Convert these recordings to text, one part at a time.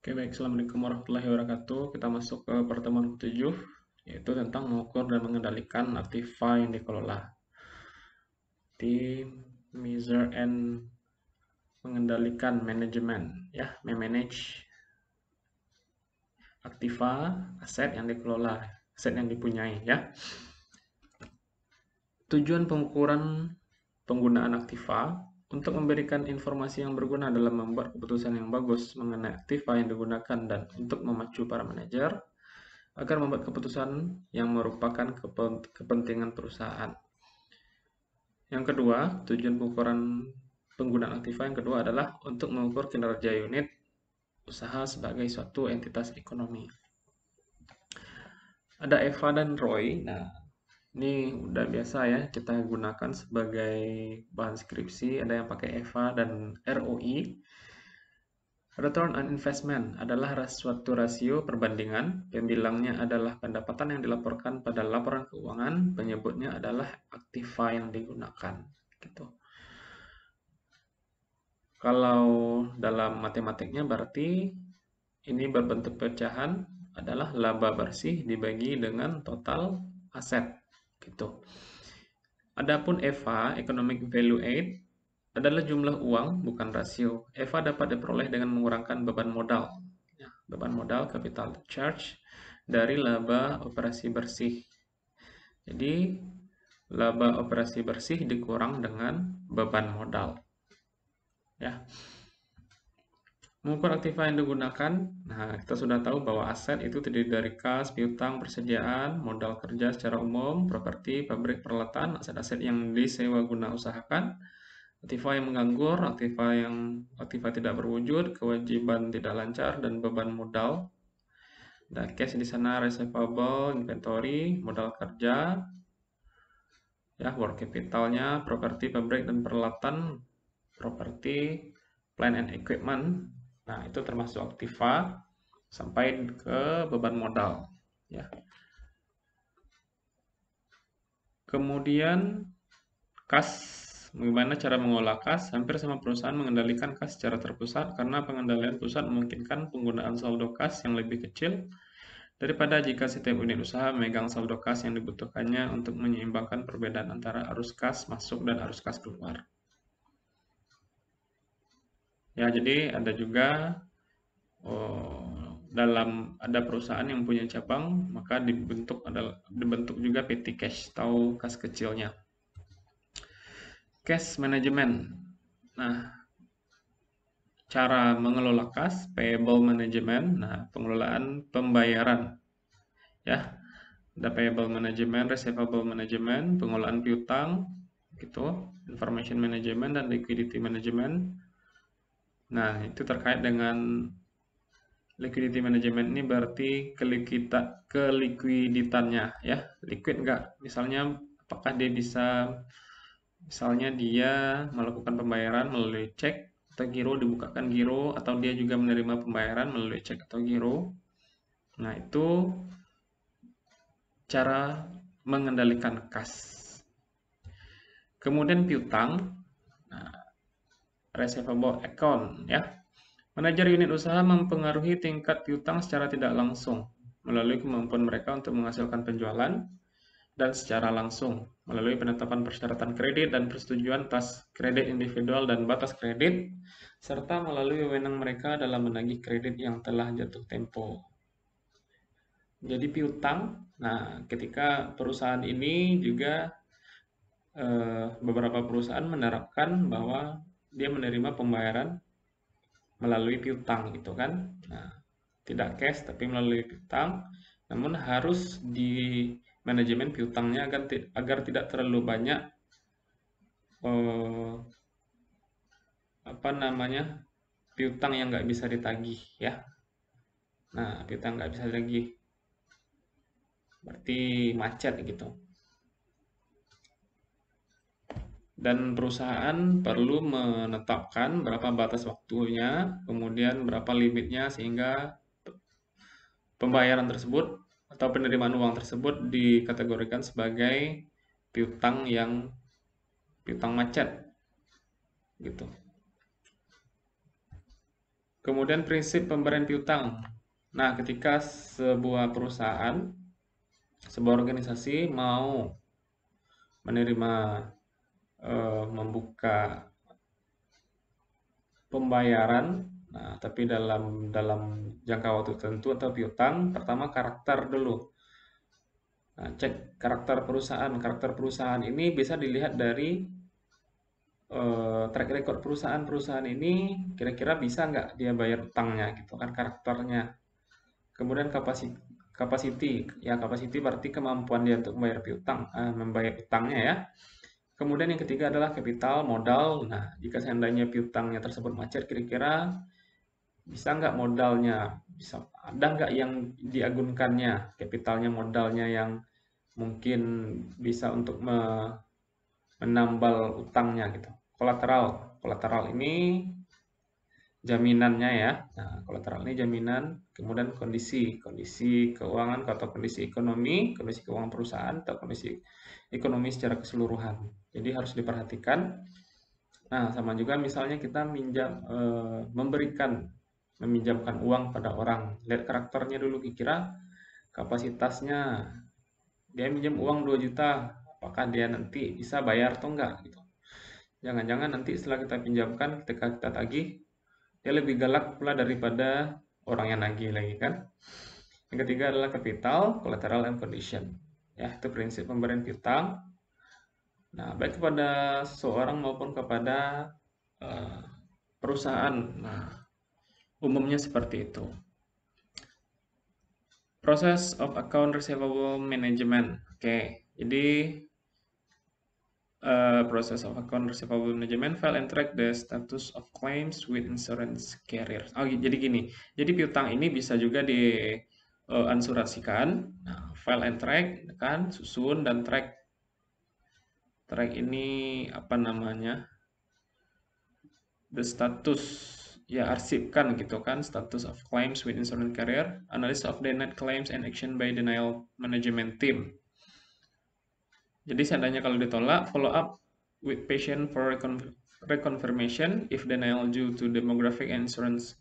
Oke, baik. Assalamualaikum warahmatullahi wabarakatuh. Kita masuk ke pertemuan ke-7, yaitu tentang mengukur dan mengendalikan aktiva yang dikelola. Di measure and mengendalikan manajemen, ya, memanage aktiva, aset yang dikelola, aset yang dipunyai, ya. Tujuan pengukuran penggunaan aktiva untuk memberikan informasi yang berguna dalam membuat keputusan yang bagus mengenai aktiva yang digunakan dan untuk memacu para manajer agar membuat keputusan yang merupakan kepentingan perusahaan. Yang kedua, tujuan pengukuran penggunaan aktiva yang kedua adalah untuk mengukur kinerja unit usaha sebagai suatu entitas ekonomi. Ada EVA dan ROI. Nah, ini udah biasa ya kita gunakan sebagai bahan skripsi. Ada yang pakai EVA dan ROI. Return on investment adalah suatu rasio perbandingan. Pembilangnya adalah pendapatan yang dilaporkan pada laporan keuangan. Penyebutnya adalah aktiva yang digunakan. Gitu. Kalau dalam matematiknya berarti ini berbentuk pecahan adalah laba bersih dibagi dengan total aset. Gitu. Adapun EVA, Economic Value Add, adalah jumlah uang, bukan rasio. EVA dapat diperoleh dengan mengurangkan beban modal. Ya, beban modal, capital charge, dari laba operasi bersih. Jadi, laba operasi bersih dikurang dengan beban modal. Ya. Mengukur aktiva yang digunakan, nah kita sudah tahu bahwa aset itu terdiri dari kas, piutang, persediaan, modal kerja secara umum, properti, pabrik, peralatan, aset-aset yang disewa guna usahakan, aktiva yang menganggur, aktiva tidak berwujud, kewajiban tidak lancar, dan beban modal. Ada cash di sana, receivable, inventory, modal kerja, ya work capitalnya, properti, pabrik, dan peralatan, properti, plant and equipment. Nah, itu termasuk aktiva sampai ke beban modal, ya. Kemudian kas, bagaimana cara mengolah kas? Hampir semua perusahaan mengendalikan kas secara terpusat karena pengendalian pusat memungkinkan penggunaan saldo kas yang lebih kecil daripada jika setiap unit usaha memegang saldo kas yang dibutuhkannya untuk menyeimbangkan perbedaan antara arus kas masuk dan arus kas keluar. Ya, jadi ada juga dalam ada perusahaan yang punya cabang, maka dibentuk juga petty cash atau kas kecilnya. Cash management. Nah, cara mengelola kas, payable management. Nah, pengelolaan pembayaran. Ya, ada payable management, receivable management, pengelolaan piutang, gitu, information management dan liquidity management. Nah, itu terkait dengan liquidity management ini berarti kelikuiditannya, ya, liquid enggak? Misalnya, apakah dia bisa, misalnya dia melakukan pembayaran melalui cek atau giro, dibukakan giro, atau dia juga menerima pembayaran melalui cek atau giro. Nah, itu cara mengendalikan kas. Kemudian piutang, nah, receivable account, ya. Manajer unit usaha mempengaruhi tingkat piutang secara tidak langsung melalui kemampuan mereka untuk menghasilkan penjualan dan secara langsung melalui penetapan persyaratan kredit dan persetujuan atas kredit individual dan batas kredit serta melalui wewenang mereka dalam menagih kredit yang telah jatuh tempo. Jadi piutang, nah ketika perusahaan ini juga beberapa perusahaan menerapkan bahwa dia menerima pembayaran melalui piutang gitu kan. Nah, tidak cash tapi melalui piutang, namun harus di manajemen piutangnya agar tidak terlalu banyak eh, apa namanya piutang yang nggak bisa ditagih, ya. Nah, piutang nggak bisa ditagih berarti macet gitu. Dan perusahaan perlu menetapkan berapa batas waktunya, kemudian berapa limitnya sehingga pembayaran tersebut atau penerimaan uang tersebut dikategorikan sebagai piutang macet gitu. Kemudian prinsip pemberian piutang. Nah, ketika sebuah perusahaan, sebuah organisasi mau menerima membuka pembayaran, nah tapi dalam dalam jangka waktu tertentu atau piutang, pertama karakter dulu. Nah, cek karakter perusahaan. Karakter perusahaan ini bisa dilihat dari track record perusahaan ini kira-kira bisa nggak dia bayar utangnya gitu kan karakternya. Kemudian capacity, ya capacity berarti kemampuan dia untuk membayar piutang, membayar utangnya ya. Kemudian yang ketiga adalah capital, modal. Nah, jika seandainya piutangnya tersebut macet, kira-kira bisa nggak modalnya, bisa ada nggak yang diagunkannya, capitalnya, modalnya yang mungkin bisa untuk menambal utangnya gitu. Kolateral, kolateral ini jaminannya ya. Nah, kolateral ini jaminan, kemudian kondisi keuangan atau kondisi keuangan perusahaan atau kondisi ekonomi secara keseluruhan. Jadi harus diperhatikan. Nah, sama juga misalnya kita meminjamkan uang pada orang. Lihat karakternya dulu kira-kira kapasitasnya. Dia minjam uang 2 juta, apakah dia nanti bisa bayar atau enggak gitu. Jangan-jangan nanti setelah kita pinjamkan, ketika kita tagih, dia lebih galak pula daripada orang yang nagih lagi kan. Yang ketiga adalah capital, collateral, and condition. Ya, itu prinsip pemberian piutang. Nah, baik kepada seseorang maupun kepada eh, perusahaan. Nah, umumnya seperti itu. Proses of account receivable management. Oke, jadi process of account receivable management, file and track the status of claims with insurance carrier. Oh, jadi gini. Jadi piutang ini bisa juga di ansurasikan. Nah, file and track kan, susun dan track. Track ini apa namanya? The status, ya arsipkan gitu kan, status of claims with insurance carrier, analysis of the net claims and action by denial management team. Jadi seandainya kalau ditolak, follow up with patient for reconfirmation if denial due to demographic and insurance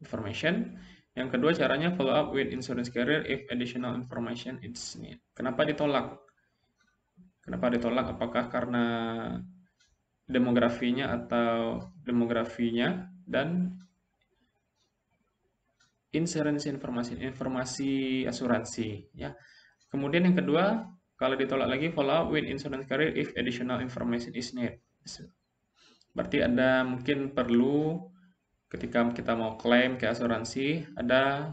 information. Yang kedua caranya follow up with insurance carrier if additional information is needed. Kenapa ditolak? Kenapa ditolak? Apakah karena demografinya dan insurance informasi asuransi ya. Kemudian yang kedua, kalau ditolak lagi follow up with insurance carrier if additional information is needed. Berarti ada mungkin perlu ketika kita mau klaim ke asuransi ada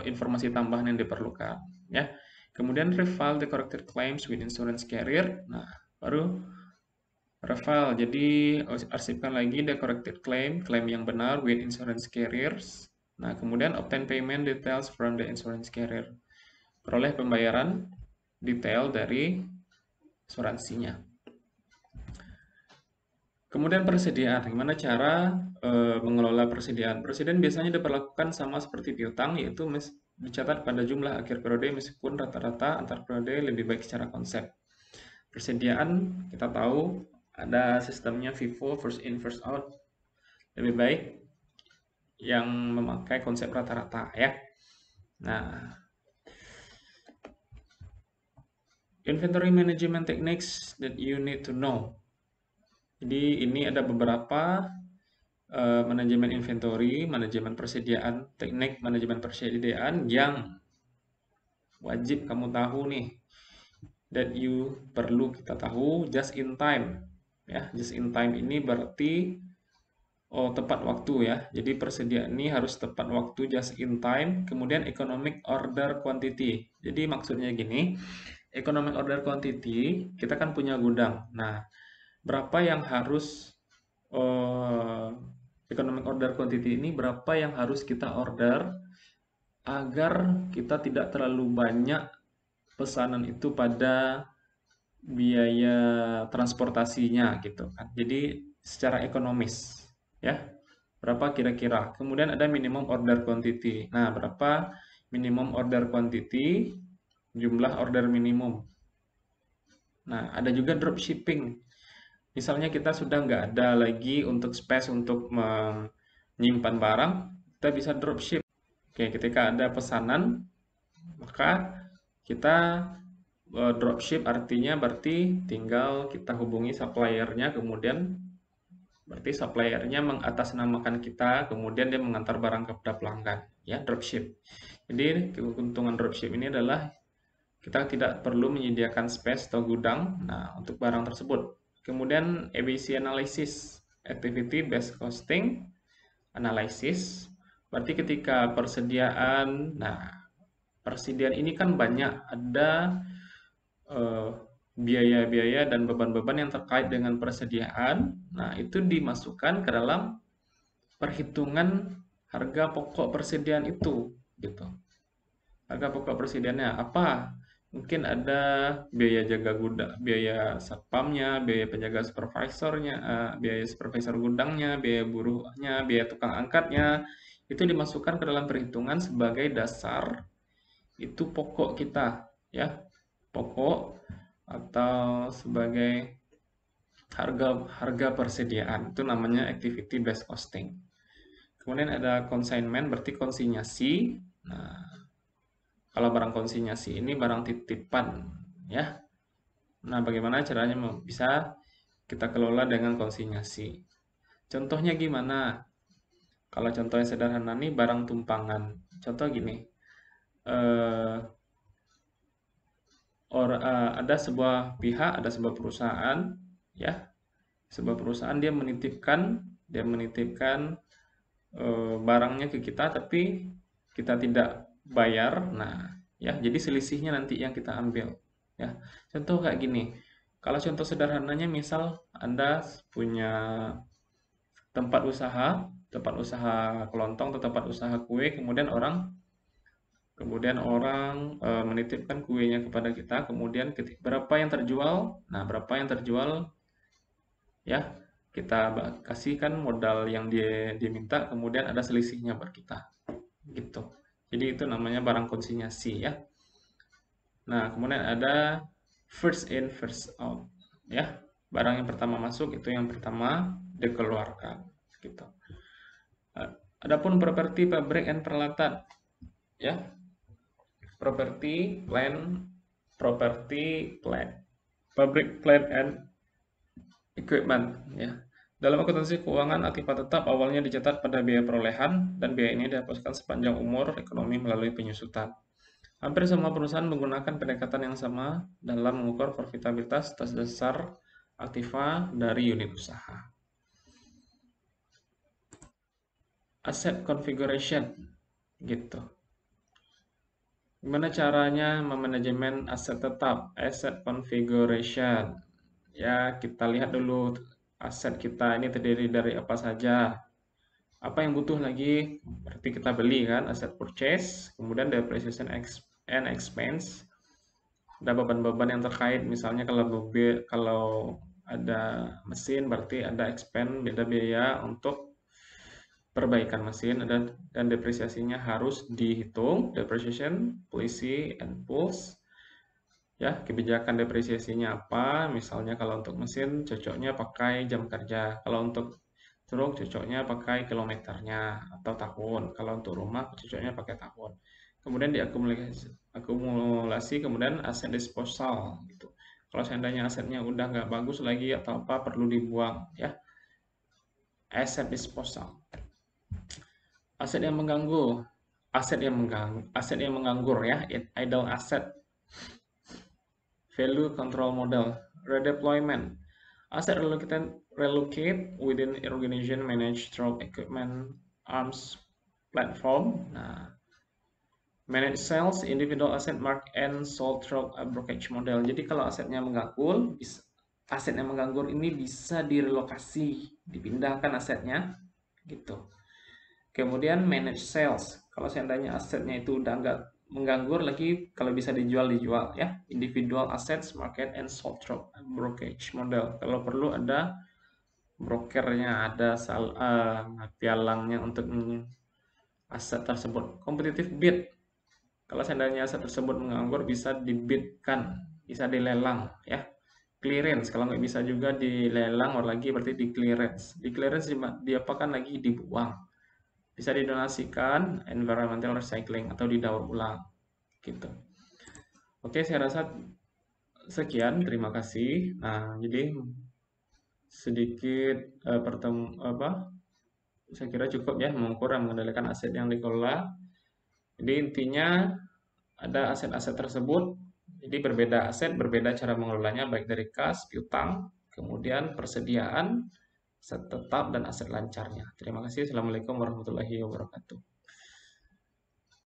informasi tambahan yang diperlukan ya. Kemudian refile the corrected claims with insurance carrier. Nah, baru refile. Jadi arsipkan lagi the corrected klaim yang benar with insurance carriers. Nah, kemudian obtain payment details from the insurance carrier. Peroleh pembayaran detail dari asuransinya. Kemudian persediaan, gimana cara mengelola persediaan? Persediaan biasanya diperlakukan sama seperti piutang, yaitu dicatat pada jumlah akhir periode meskipun rata-rata antar periode lebih baik secara konsep. Persediaan kita tahu ada sistemnya FIFO, first in first out, lebih baik yang memakai konsep rata-rata ya. Nah, inventory management techniques that you need to know. Jadi ini ada beberapa manajemen inventory, manajemen persediaan, teknik manajemen persediaan yang wajib kamu tahu nih. That you perlu kita tahu just in time. Ya, just in time ini berarti tepat waktu ya. Jadi persediaan ini harus tepat waktu just in time. Kemudian economic order quantity. Jadi maksudnya gini, economic order quantity kita kan punya gudang. Nah, berapa yang harus economic order quantity ini berapa yang harus kita order agar kita tidak terlalu banyak pesanan itu pada biaya transportasinya gitu kan. Jadi secara ekonomis ya. Berapa kira-kira? Kemudian ada minimum order quantity. Nah, berapa minimum order quantity? Jumlah order minimum. Nah, ada juga dropshipping. Misalnya kita sudah nggak ada lagi untuk space untuk nyimpan barang, kita bisa dropship. Oke, ketika ada pesanan, maka kita dropship artinya berarti tinggal kita hubungi suppliernya, kemudian berarti suppliernya mengatasnamakan kita, kemudian dia mengantar barang kepada pelanggan, ya dropship. Jadi keuntungan dropship ini adalah kita tidak perlu menyediakan space atau gudang, nah untuk barang tersebut. Kemudian ABC analysis, activity based costing analysis, berarti ketika persediaan, nah persediaan ini kan banyak, ada biaya-biaya dan beban-beban yang terkait dengan persediaan. Nah, itu dimasukkan ke dalam perhitungan harga pokok persediaan itu, gitu. Harga pokok persediaannya apa? Mungkin ada biaya jaga gudang, biaya satpamnya, biaya penjaga supervisornya, biaya supervisor gudangnya, biaya buruhnya, biaya tukang angkatnya. Itu dimasukkan ke dalam perhitungan sebagai dasar itu pokok kita, ya. Pokok atau sebagai harga persediaan. Itu namanya activity based costing. Kemudian ada consignment, berarti konsinyasi. Nah, kalau barang konsinyasi ini barang titipan, ya. Nah, bagaimana caranya bisa kita kelola dengan konsinyasi? Contohnya gimana? Kalau contohnya sederhana nih, barang tumpangan. Contoh gini, eh, ada sebuah pihak, ada sebuah perusahaan, ya, sebuah perusahaan dia menitipkan barangnya ke kita, tapi kita tidak bayar. Nah, ya, jadi selisihnya nanti yang kita ambil, ya. Contoh kayak gini. Kalau contoh sederhananya, misal Anda punya tempat usaha kelontong atau tempat usaha kue, kemudian orang menitipkan kuenya kepada kita, kemudian berapa yang terjual, nah berapa yang terjual, ya kita kasihkan modal yang dia diminta, kemudian ada selisihnya buat kita, gitu. Jadi itu namanya barang konsinyasi, ya. Nah, kemudian ada first in first out, ya. Barang yang pertama masuk itu yang pertama dikeluarkan, gitu. Adapun properti pabrik dan peralatan, ya. Property plant, pabrik plant and equipment, ya. Dalam akuntansi keuangan, aktiva tetap awalnya dicatat pada biaya perolehan, dan biaya ini dihapuskan sepanjang umur ekonomi melalui penyusutan. Hampir semua perusahaan menggunakan pendekatan yang sama dalam mengukur profitabilitas atas dasar aktiva dari unit usaha. Asset configuration, gitu. Gimana caranya memanajemen aset tetap? Asset configuration. Ya, kita lihat dulu aset kita ini terdiri dari apa saja. Apa yang butuh lagi? Berarti kita beli kan, aset purchase, kemudian depreciation and expense. Ada beban-beban yang terkait, misalnya kalau ada mesin berarti ada expense, beda biaya untuk perbaikan mesin, dan depresiasinya harus dihitung, depreciation, policy, and pools. Ya, kebijakan depresiasinya apa? Misalnya kalau untuk mesin cocoknya pakai jam kerja, kalau untuk truk cocoknya pakai kilometernya atau tahun, kalau untuk rumah cocoknya pakai tahun. Kemudian akumulasi, kemudian aset disposal, gitu. Kalau seandainya asetnya udah nggak bagus lagi atau apa, perlu dibuang, ya. Asset disposal. Aset yang mengganggu, aset yang menganggur, ya, idle asset. Value control model, redeployment. Asset relocate within organization managed through equipment arms platform. Nah, manage sales, individual asset mark and sold through a brokerage model. Jadi kalau asetnya mengganggur ini bisa direlokasi, dipindahkan asetnya, gitu. Kemudian manage sales. Kalau seandainya asetnya itu udah nggak mengganggur lagi, kalau bisa dijual, ya. Individual assets market and sold through brokerage model. Kalau perlu ada brokernya, ada pialangnya untuk aset tersebut. Competitive bid. Kalau seandainya aset tersebut menganggur, bisa dibidkan, bisa dilelang, ya. Clearance, kalau nggak bisa juga dilelang lagi berarti di clearance. Di clearance diapakan lagi? Dibuang. bisa didonasikan environmental recycling atau didaur ulang gitu. Oke, saya rasa sekian, terima kasih. Nah, jadi sedikit saya kira cukup ya mengukur dan mengendalikan aset yang dikelola. Jadi intinya ada aset-aset tersebut, jadi berbeda aset, berbeda cara mengelolanya baik dari kas, piutang, kemudian persediaan, aset tetap dan aset lancarnya. Terima kasih. Assalamualaikum warahmatullahi wabarakatuh.